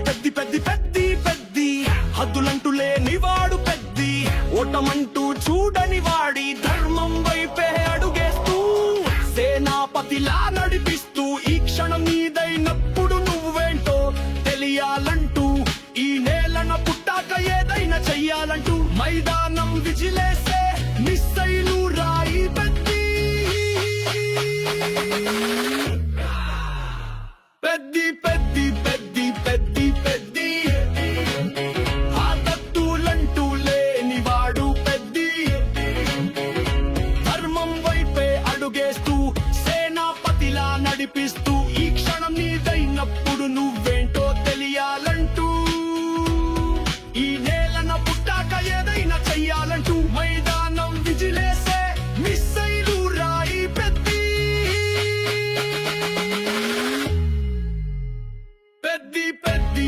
పెద్ది పెద్ది పెద్ది పెద్ది హద్దులంటూ లేనివాడు పెద్ది ఓటమంటూ చూడని వాడి ధర్మం వైపే అడుగేస్తూ సేనాపతిలా నడిపిస్తూ ఈ క్షణం నీదైనప్పుడు నువ్వేంటో తెలియాలంటూ ఈ నేలన పుట్టాక ఏదైనా చెయ్యాలంటూ మైదానం విజిలేసే మిస్సైలు రాయి పెద్ది పెద్ది పెద్ది పెద్ది పెద్ది పెద్ది ఆ తత్తులంటూ లేనివాడు పెద్ది ధర్మం వైపే అడుగేస్తూ సేనాపతిలా నడిపిస్తూ ఈ క్షణం నీదైనప్పుడు నువ్వేంటో తెలియాలంటూ ఈ నేలన పుట్టాక ఏదైనా చెయ్యాలంటూ మైదానం విజిలేసే మిస్సైలు రాయి పెద్ది పెద్ది పెద్ది